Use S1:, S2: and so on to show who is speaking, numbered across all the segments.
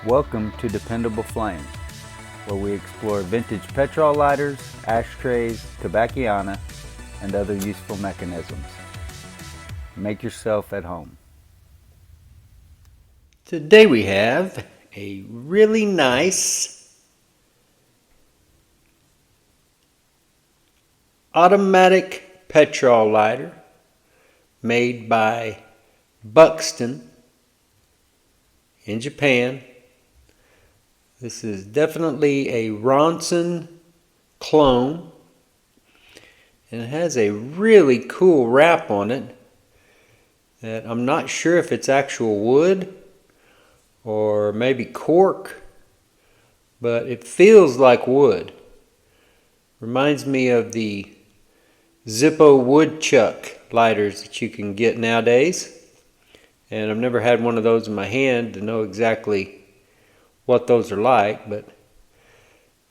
S1: Welcome to Dependable Flame, where we explore vintage petrol lighters, ashtrays, tobacconiana, and other useful mechanisms. Make yourself at home.
S2: Today we have a really nice automatic petrol lighter made by Buxton in Japan. This is definitely a Ronson clone, and it has a really cool wrap on it that I'm not sure if it's actual wood or maybe cork, but it feels like wood. Reminds me of the Zippo woodchuck lighters that you can get nowadays, and I've never had one of those in my hand to know exactly what those are like, but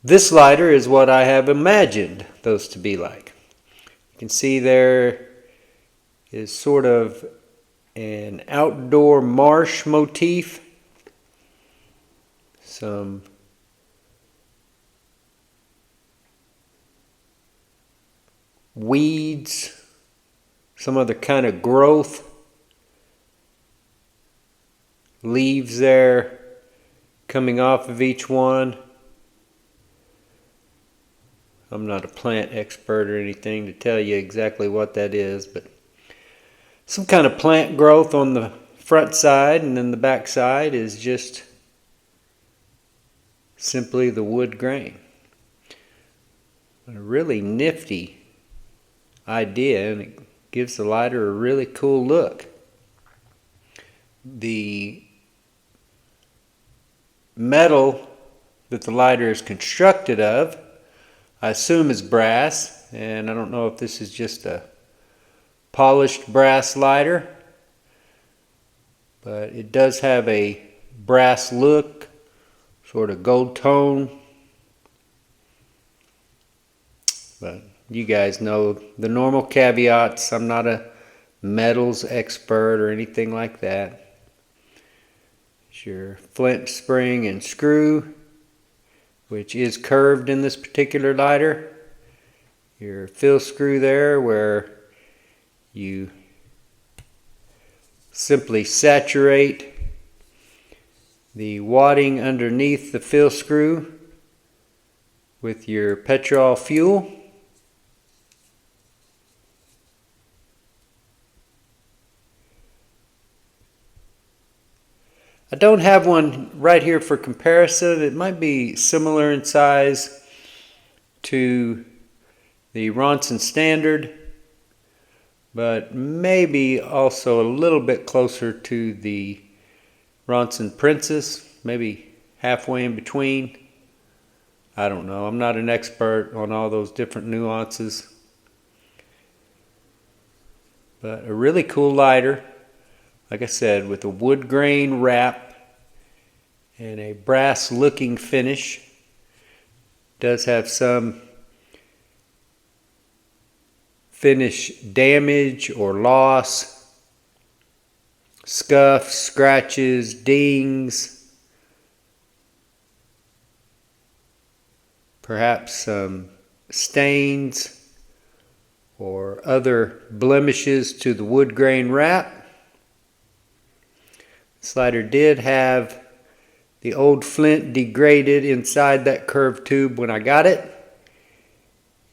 S2: this lighter is what I have imagined those to be like. You can see there is sort of an outdoor marsh motif, some weeds, some other kind of growth, leaves there coming off of each one. I'm not a plant expert or anything to tell you exactly what that is, but some kind of plant growth on the front side, and then the back side is just simply the wood grain. A really nifty idea, and it gives the lighter a really cool look. The metal that the lighter is constructed of, I assume, is brass, and I don't know if this is just a polished brass lighter, but it does have a brass look, sort of gold tone. But you guys know the normal caveats. I'm not a metals expert or anything like that. It's your flint spring and screw, which is curved in this particular lighter. Your fill screw there, where you simply saturate the wadding underneath the fill screw with your petrol fuel. I don't have one right here for comparison. It might be similar in size to the Ronson Standard, but maybe also a little bit closer to the Ronson Princess, maybe halfway in between. I don't know. I'm not an expert on all those different nuances. But a really cool lighter, like I said, with a wood grain wrap and a brass looking finish. Does have some finish damage or loss, scuffs, scratches, dings, perhaps some stains or other blemishes to the wood grain wrap. This lighter did have the old flint degraded inside that curved tube when I got it.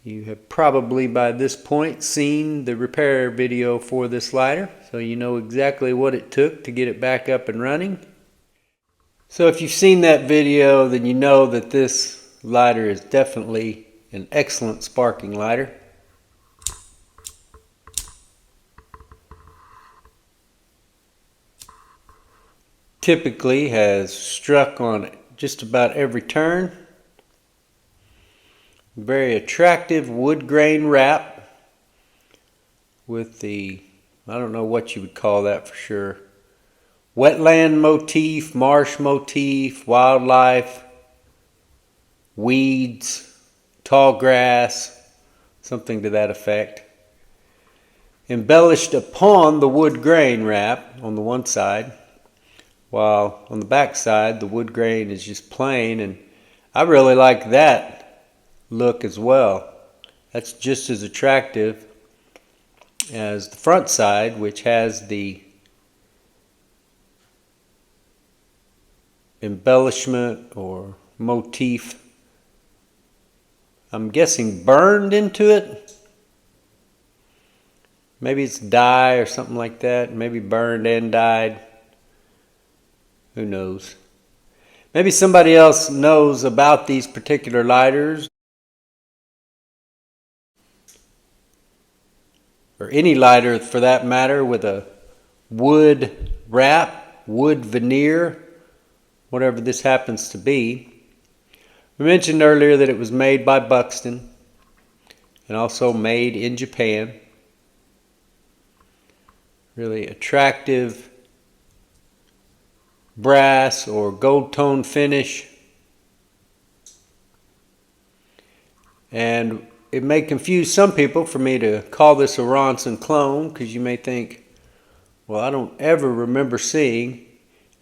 S2: You have probably by this point seen the repair video for this lighter, so you know exactly what it took to get it back up and running. So if you've seen that video, then you know that this lighter is definitely an excellent sparking lighter. Typically has struck on just about every turn. Very attractive wood grain wrap with the, I don't know what you would call that for sure, wetland motif, marsh motif, wildlife, weeds, tall grass, something to that effect. Embellished upon the wood grain wrap on the one side while on the back side the wood grain is just plain, and I really like that look as well. That's just as attractive as the front side, which has the embellishment or motif, I'm guessing burned into it. Maybe it's dye or something like that. Maybe burned and dyed. Who knows? Maybe somebody else knows about these particular lighters, or any lighter for that matter, with a wood wrap, wood veneer, whatever this happens to be. We mentioned earlier that it was made by Buxton and also made in Japan. Really attractive brass or gold tone finish. And it may confuse some people for me to call this a Ronson clone, because you may think, well, I don't ever remember seeing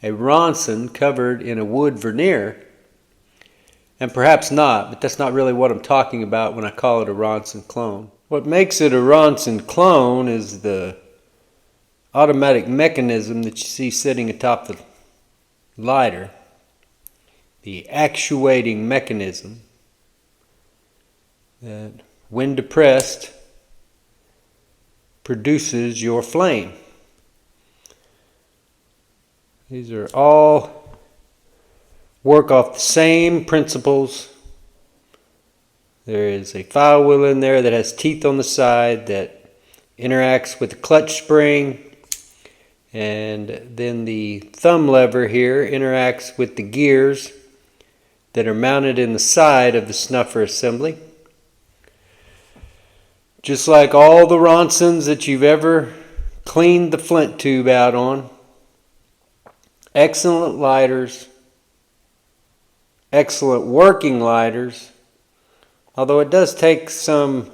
S2: a Ronson covered in a wood veneer. And perhaps not, but that's not really what I'm talking about when I call it a Ronson clone. What makes it a Ronson clone is the automatic mechanism that you see sitting atop the lighter, the actuating mechanism that, when depressed, produces your flame. These are all work off the same principles. There is a file wheel in there that has teeth on the side that interacts with the clutch spring, and then the thumb lever here interacts with the gears that are mounted in the side of the snuffer assembly. Just like all the Ronsons that you've ever cleaned the flint tube out on. Excellent lighters. Excellent working lighters. Although it does take some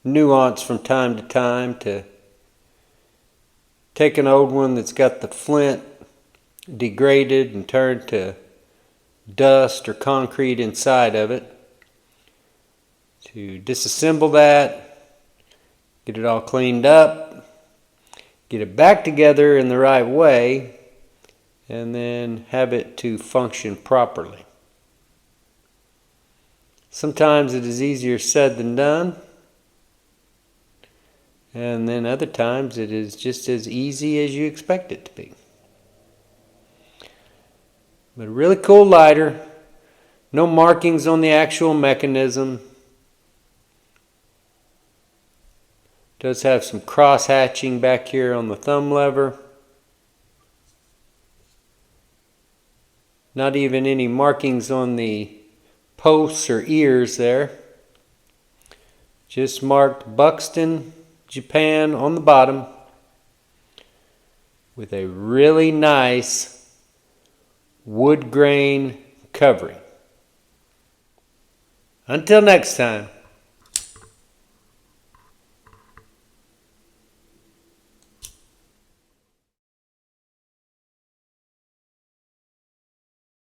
S2: nuance from time to time to take an old one that's got the flint degraded and turned to dust or concrete inside of it, to disassemble that, get it all cleaned up, get it back together in the right way, and then have it to function properly. Sometimes it is easier said than done, and then other times it is just as easy as you expect it to be. But a really cool lighter, no markings on the actual mechanism. Does have some cross hatching back here on the thumb lever. Not even any markings on the posts or ears there. Just marked Buxton, Japan on the bottom, with a really nice wood grain covering. Until next time.